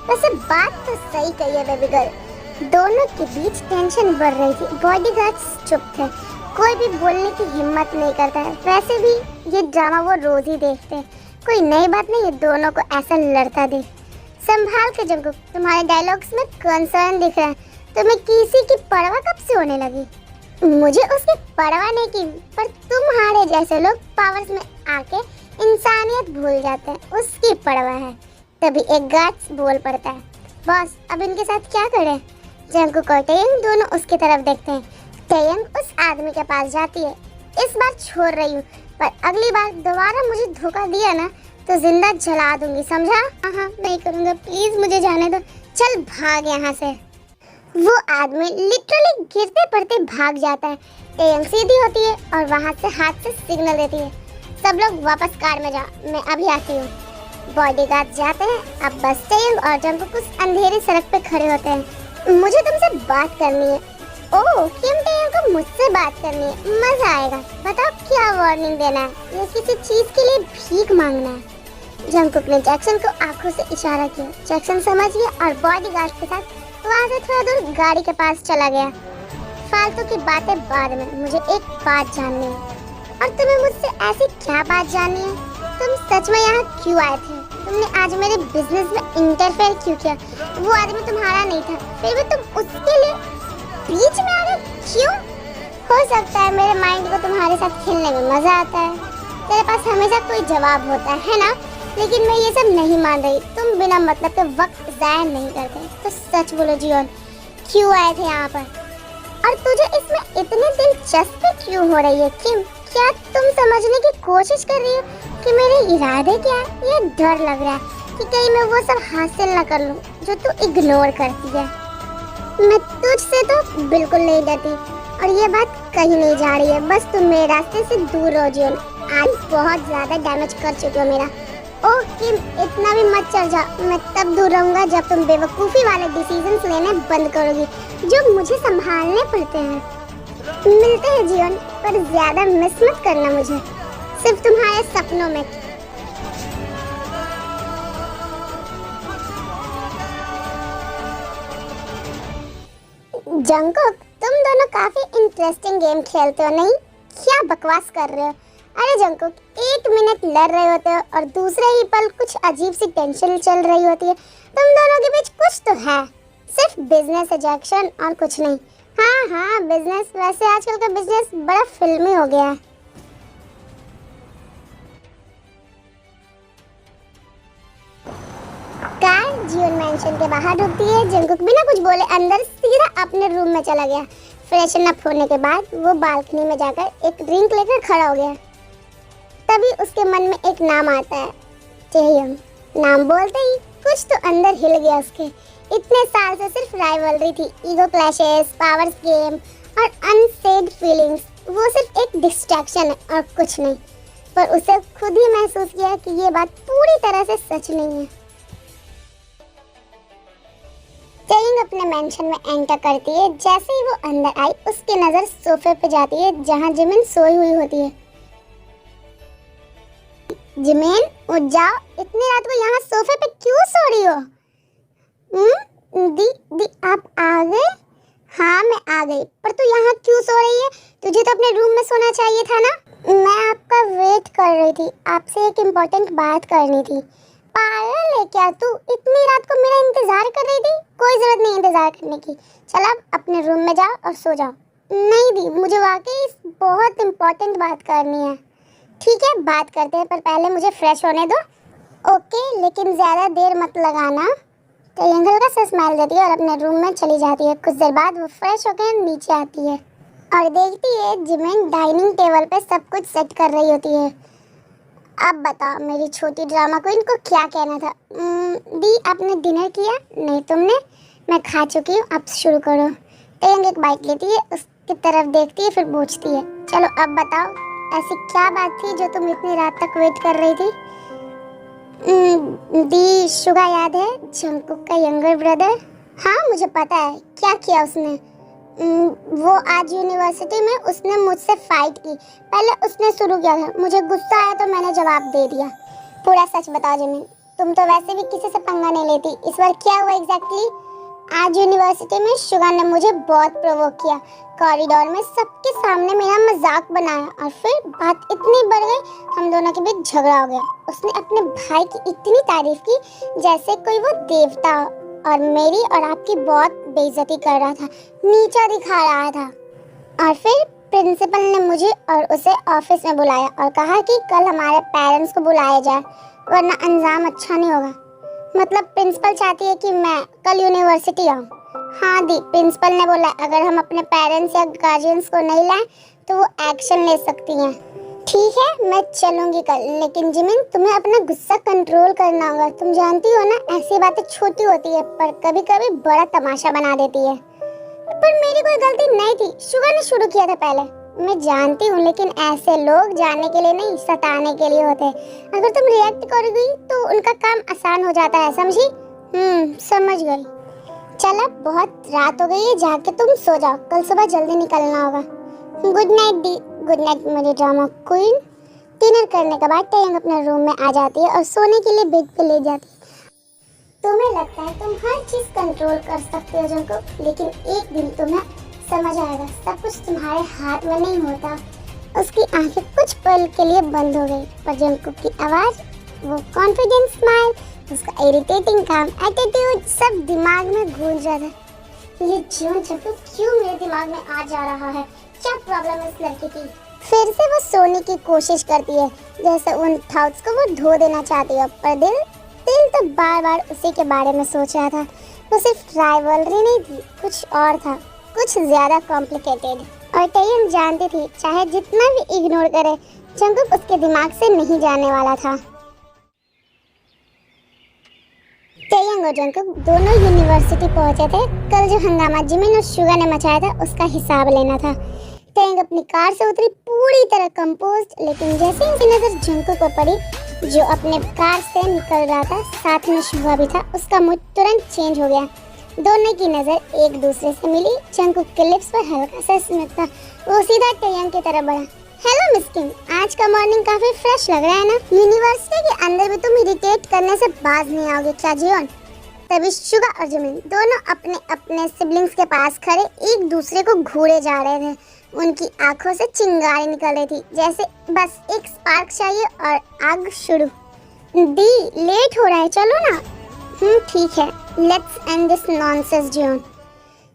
Speaker 1: वैसे बात तो सही कही है बेबी गर्ल। दोनों के बीच टेंशन बढ़ रही थी। बॉडीगार्ड्स चुप थे, कोई भी बोलने की हिम्मत नहीं करता है। वैसे भी ये ड्रामा वो रोज ही देखते हैं, कोई नई बात नहीं है दोनों को ऐसा लड़ता देख। संभाल के जंगकुक, तुम्हारे डायलॉग्स में कंसर्न दिख रहा है। तुम्हें किसी की परवाह कब से होने लगी? मुझे उसकी परवाह नहीं की, पर तुम्हारे जैसे लोग पावर्स में आके इंसानियत भूल जाते हैं, उसकी परवाह है। तभी एक गार्ड्स बोल पड़ता है, बॉस अब इनके साथ क्या करें? जंगकुक और टेयंग दोनों उसकी तरफ देखते हैं। टेयंग उस आदमी के पास जाती है, इस बार छोड़ रही हूँ, पर अगली बार दोबारा मुझे धोखा दिया ना तो जिंदा जला दूंगी, समझा? हाँ नहीं करूँगा, प्लीज मुझे जाने दो, चल भाग यहाँ से। वो आदमी लिटरली गिरते पड़ते भाग जाता है। टेयंग सीधी होती है और वहाँ से हाथ से सिग्नल देती है, सब लोग वापस कार में जाओ, मैं अभी आती हूँ। बॉडीगार्ड जाते हैं। अब बस टेयंग और जंगकुक उस अंधेरी सड़क पे खड़े होते हैं। मुझे तुमसे बात करनी है। ओह किम, टेयंग को मुझसे बात करनी है, मजा आएगा। बताओ क्या वार्निंग देना है या किसी चीज के लिए भीख मांगना है? जंगकुक ने जैक्सन को आंखों से इशारा किया। जैक्सन समझ गया और बॉडीगार्ड के साथ वहाँ से थोड़ा दूर गाड़ी के पास चला गया। फालतू की बातें बाद में, मुझे एक बात जाननी है। और तुम्हें मुझसे ऐसी क्या बात जाननी है? तुम सच में यहाँ क्यों आए थे? तुमने आज मेरे बिजनेस में इंटरफेयर क्यों किया? वो आदमी तुम्हारा नहीं था, फिर भी तुम उसके लिए बीच में आ गए, क्यों? हो सकता है मेरे माइंड को तुम्हारे साथ खेलने में मजा आता है, तेरे पास हमेशा कोई जवाब होता है ना? लेकिन मैं ये सब नहीं मान रही। तुम बिना मतलब के वक्त जाया नहीं करते, तो सच बोलो जियोन, क्यों आए थे यहाँ पर? और तुझे इसमें इतनी दिलचस्पी क्यों हो रही है किम? क्या तुम समझने की कोशिश कर रही हो कि मेरे इरादे क्या है? ये डर लग रहा है कि कहीं मैं वो सब हासिल न कर लूं जो तू इग्नोर करती है। मैं तुझसे तो बिल्कुल नहीं डरती और ये बात कहीं नहीं जा रही है। बस तुम मेरे रास्ते से दूर रहो जियोन। आज बहुत ज्यादा डैमेज कर चुके हो मेरा। ओह किम, इतना भी मत चल जा। मैं तब दूर रहूंगा जब तुम बेवकूफ़ी वाले डिसीजंस लेने बंद करोगी जो मुझे संभालने पड़ते हैं। मिलते हैं जीवन, पर ज्यादा मिस मत करना मुझे, सिर्फ तुम्हारे सपनों में। जंगकुक, तुम दोनों काफी इंटरेस्टिंग गेम खेलते हो नहीं? क्या बकवास कर रहे हो? अरे जंगकुक, एक मिनट लड़ रहे होते हो और दूसरे ही पल कुछ अजीब सी टेंशन चल रही होती है। तुम दोनों के बीच कुछ तो है, सिर्फ बिजनेस है जैक्सन और कुछ नहीं। हाँ बिजनेस, वैसे आजकल का बिजनेस बड़ा फिल्मी हो गया है। कार जियोन मैंशन के बाहर रुकती है। जंगकुक बिना कुछ बोले अंदर सीधा अपने रूम में चला गया। फ्रेशन अप होने के बाद वो बालकनी में जाकर एक ड्रिंक लेकर खड़ा हो गया। तभी उसके मन में एक नाम आता है, टेयंग। नाम बोलते ही कुछ तो अंदर हिल गया उसके। इतने साल से सिर्फ राइवलरी थी, ईगो क्लैशेस, पावर्स गेम और अनसेड फीलिंग्स, वो सिर्फ एक डिस्ट्रैक्शन है और कुछ नहीं। पर उसे खुद ही महसूस किया कि ये बात पूरी तरह से सच नहीं है। टेयंग अपने मेंशन में एंटर करती है। जैसे ही वो अंदर आई, उसकी नजर सोफे पे जाती है जहाँ जिमिन सोई हुई होती है। जिमिन उठ जाओ, इतनी रात को यहाँ सोफे पे क्यों सो रही हो? दी आप आ गए? हाँ मैं आ गई, पर तू यहाँ क्यों सो रही है? तुझे तो अपने रूम में सोना चाहिए था ना। मैं आपका वेट कर रही थी, आपसे एक इम्पोर्टेंट बात करनी थी। पागल है क्या तू? इतनी रात को मेरा इंतजार कर रही थी? कोई जरूरत नहीं इंतजार करने की, चल अब अपने रूम में जाओ और सो जाओ। नहीं दी, मुझे वाकई बहुत इम्पोर्टेंट बात करनी है। ठीक है बात करते हैं, पर पहले मुझे फ्रेश होने दो। ओके, लेकिन ज़्यादा देर मत लगाना। टेयंग हल्का सा स्माइल देती है और अपने रूम में चली जाती है। कुछ देर बाद वो फ्रेश होकर नीचे आती है और देखती है जिमिन डाइनिंग टेबल पे सब कुछ सेट कर रही होती है। अब बताओ मेरी छोटी ड्रामा क्वीन को क्या कहना था? दी आपने डिनर किया? नहीं तुमने? मैं खा चुकी हूँ, आप शुरू करो। टेयंग एक बाइट लेती है, उसकी तरफ देखती है, फिर पूछती है, चलो अब बताओ ऐसी क्या बात थी जो तुम इतनी रात तक वेट कर रही थी? दी शुगा याद है, जंगकुक का यंगर ब्रदर? हाँ मुझे पता है। क्या किया उसने? वो आज यूनिवर्सिटी में उसने मुझसे फाइट की। पहले उसने शुरू किया था, मुझे गुस्सा आया तो मैंने जवाब दे दिया। पूरा सच बताओ जिमिन, तुम तो वैसे भी किसी से पंगा नहीं लेती, इस बार क्या हुआ एग्जैक्टली? आज यूनिवर्सिटी में शुगा ने मुझे बहुत प्रोवोक किया। कॉरिडोर में सबके सामने मेरा मजाक बनाया और फिर बात इतनी बढ़ गई, हम दोनों के बीच झगड़ा हो गया। उसने अपने भाई की इतनी तारीफ की जैसे कोई वो देवता और मेरी और आपकी बहुत बेइज्जती कर रहा था, नीचा दिखा रहा था। और फिर प्रिंसिपल ने मुझे और उसे ऑफिस में बुलाया और कहा कि कल हमारे पेरेंट्स को बुलाया जाए वरना अंजाम अच्छा नहीं होगा। मतलब प्रिंसिपल चाहती है कि मैं कल यूनिवर्सिटी आऊँ। हाँ दी, प्रिंसिपल ने बोला अगर हम अपने पेरेंट्स या गार्जियंस को नहीं लाएं तो वो एक्शन ले सकती हैं। ठीक है, मैं चलूंगी कल, लेकिन जिमिन तुम्हें अपना गुस्सा कंट्रोल करना होगा। तुम जानती हो ना, ऐसी बातें छोटी होती है पर कभी कभी बड़ा तमाशा बना देती है। पर मेरी कोई गलती नहीं थी, शुगर ने शुरू किया था पहले। मैं जानती हूँ, लेकिन ऐसे लोग जानने के लिए नहीं सताने के लिए होते। अगर तुम रिएक्ट करोगी तो उनका काम आसान हो जाता है, समझी? समझ गई। चल अब बहुत रात हो गई है, जाके तुम सो जाओ, कल सुबह जल्दी निकलना होगा। गुड नाइट दी। गुड नाइट मेरी ड्रामा क्वीन। डिनर करने के बाद टैयंग अपने रूम में आ जाती है और सोने के लिए बेड पे ले जाती है। तुम्हें लगता है तुम हर चीज कंट्रोल कर सकते हो जंकुक, लेकिन एक दिन तुम्हें समझ आएगा सब कुछ तुम्हारे हाथ में नहीं होता। उसकी आंखें कुछ पल के लिए बंद हो गई, पर जंकुक की आवाज, वो कॉन्फिडेंट स्माइल, उसका इरिटेटिंग काम एटीट्यूड सब दिमाग में गूंज रहा था। ये जीवन जंकुक क्यों मेरे दिमाग में आ जा रहा है? क्या प्रॉब्लम है इस लड़के की? फिर से वो सोने की कोशिश करती है, जैसे उन थॉट्स को वो धो देना चाहती है, पर दिल तो बार बार उसी के बारे में सोच रहा था। वो सिर्फ राइवलरी नहीं थी, कुछ और था, कुछ ज्यादा कॉम्प्लिकेटेड। और टैयंग जानती थी चाहे जितना भी इग्नोर करे, जंकुक उसके दिमाग से नहीं जाने वाला था। टैयंग और जंकुक दोनों यूनिवर्सिटी पहुंचे थे। कल जो हंगामा जिमिन और शुगा ने मचाया था उसका हिसाब लेना था। टैयंग अपनी कार से उतरी पूरी तरह कंपोज्ड, लेकिन जैसे ही उसकी नजर जंकुक पर पड़ी जो अपने कार से निकल रहा था, साथ में शुगा भी था, उसका मूड तुरंत चेंज हो गया। दोनों की नजर एक दूसरे से मिली। जंकुक के लिप्स पर हल्का सा स्मित था। वो सीधा टैयंग की तरफ बढ़ा। हेलो मिस किम, आज का मॉर्निंग काफी फ्रेश लग रहा है ना? यूनिवर्सिटी के अंदर भी तुम इरिटेट करने से बाज नहीं आओगे क्या जियोन? तभी शुगा और जिमिन दोनों अपने अपने सिबलिंग्स के पास खड़े एक दूसरे को घूरे जा रहे थे। उनकी आंखों से चिंगारी निकल रही थी, जैसे बस एक स्पार्क चाहिए और आग शुरू। दी, लेट हो रहा है, चलो ना। ठीक है, let's end this nonsense Jeon.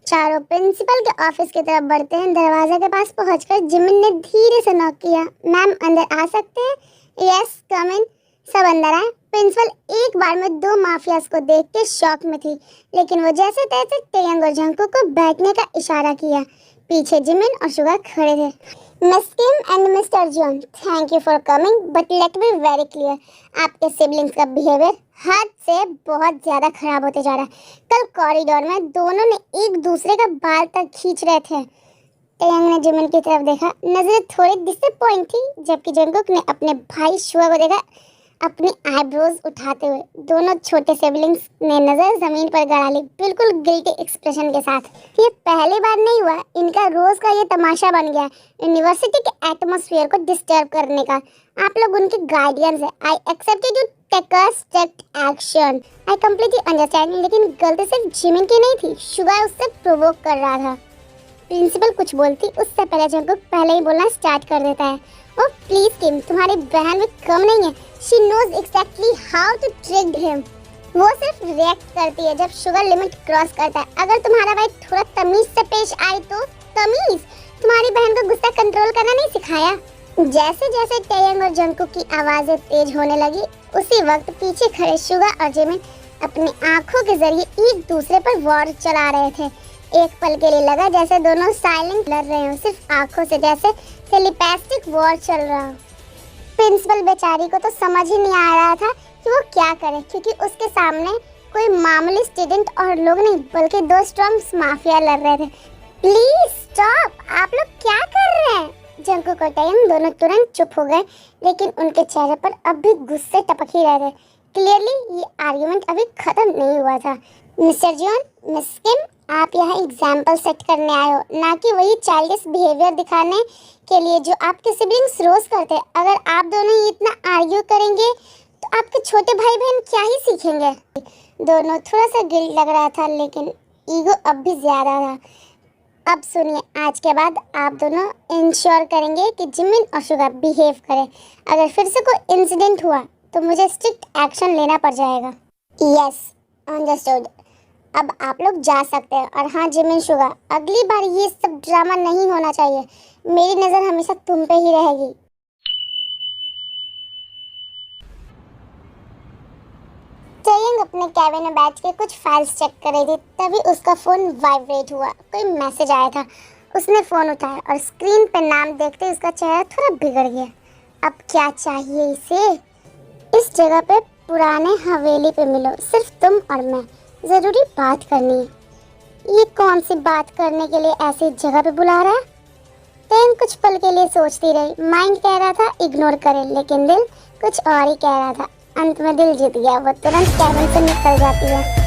Speaker 1: चारों प्रिंसिपल के ऑफिस की तरफ बढ़ते हैं। दरवाजे के पास पहुंचकर जिमिन ने धीरे से नॉक किया। मैम, अंदर आ सकते हैं? यस, कम इन। सब अंदर आए। प्रिंसिपल एक बार में दो माफियाज को देख के शॉक में थी, लेकिन वो जैसे तैसे टैयंग और जंकुक को बैठने का इशारा किया। पीछे जिमिन और शुगा खड़े थे। Miss Kim and Mister Jeon, thank you for coming, but let be very clear, आपके सिबलिंग्स का बिहेवियर हद से बहुत ज्यादा खराब होते जा रहा है। कल कॉरिडोर में दोनों ने एक दूसरे का बाल तक खींच रहे थे। टैयंग ने जिमिन की तरफ देखा, नजरें थोड़ी डिसअपॉइंट थी, जबकि जंकुक ने अपने भाई शुगा को देखा अपनी आईब्रोज उठाते हुए। दोनों छोटे सिबलिंग्स ने नजर जमीन पर गड़ा ली, बिल्कुल गिल्टी एक्सप्रेशन के साथ। ये पहली बार नहीं हुआ, इनका रोज का ये तमाशा बन गया यूनिवर्सिटी के एटमॉस्फेयर को डिस्टर्ब करने का। आप लोग उनके गार्डियंस हैं। I accepted you take a strict action, I completely understand, लेकिन गलती सिर्फ जिमिन की नहीं थी, शुगा उससे प्रोवोक कर रहा था। प्रिंसिपल कुछ बोलती उससे पहले जंकुक पहले ही बोलना स्टार्ट कर देता है। ओह प्लीज किम, तुम्हारी बहन भी कम नहीं है। She knows exactly how to trick him. वो सिर्फ रिएक्ट करती है जब शुगर लिमिट क्रॉस करता है। अगर तुम्हारा भाई थोड़ा तमीज से पेश आए तो तमीज। तुम्हारी बहन को गुस्सा कंट्रोल करना नहीं सिखाया? जैसे जैसे टैयंग और जंकुक की आवाजें तेज होने लगी, उसी वक्त पीछे खड़े शुगा और जिमिन अपनी आंखों के जरिए एक दूसरे पर वॉर चला रहे थे। एक पल के लिए लगा जैसे दोनों साइलेंट लड़ रहे हो, सिर्फ आंखों से, जैसे टेलीपैथिक वॉर चल रहा हो। प्रिंसिपल बेचारी को तो समझ ही नहीं आ रहा था कि वो क्या करे, क्योंकि उसके सामने कोई मामूली स्टूडेंट और लोग नहीं, बल्कि दो स्ट्रॉन्ग माफिया लड़ रहे थे। प्लीज स्टॉप, आप लोग क्या कर रहे हैं? जंकुक और टैयंग दोनों तुरंत चुप हो गए, लेकिन उनके चेहरे पर अब भी गुस्से टपक ही रहे थे। क्लियरली ये आर्गुमेंट अभी खत्म नहीं हुआ था। मिस्टर जियोन, मिस किम, आप यहाँ एग्जाम्पल सेट करने आए हो, ना कि वही चाइल्डिश बिहेवियर दिखाने के लिए जो आपके सिबलिंग्स रोज करते हैं। अगर आप दोनों ही इतना आर्ग्यू करेंगे तो आपके छोटे भाई बहन क्या ही सीखेंगे? दोनों थोड़ा सा गिल्ट लग रहा था, लेकिन ईगो अब भी ज्यादा था। अब सुनिए, आज के बाद आप दोनों इंश्योर करेंगे कि जिमिन और शुगा बिहेव करें। अगर फिर से कोई इंसिडेंट हुआ तो मुझे स्ट्रिक्ट एक्शन लेना पड़ जाएगा। Yes, understood. अब आप लोग जा सकते हैं। और हाँ जिमिन शुगा, अगली बार ये सब ड्रामा नहीं होना चाहिए। मेरी नज़र हमेशा तुम पे ही रहेगी। चयंग अपने कैबिन में बैठ के कुछ फाइल्स चेक कर रही थी, तभी उसका फोन वाइब्रेट हुआ। कोई मैसेज आया था। उसने फोन उठाया और स्क्रीन पे नाम देखते ही उसका चेहरा थोड़ा बिगड़ गया। अब क्या चाहिए इसे? इस जगह पे पुराने हवेली पे मिलो, सिर्फ तुम और मैं, जरूरी बात करनी है। ये कौन सी बात करने के लिए ऐसी जगह पे बुला रहा है? चयंग कुछ पल के लिए सोचती रही। माइंड कह रहा था इग्नोर करे, लेकिन दिल कुछ और ही कह रहा था। अंत में दिल जीत गया। वो तुरंत कैबिन से निकल जाती है।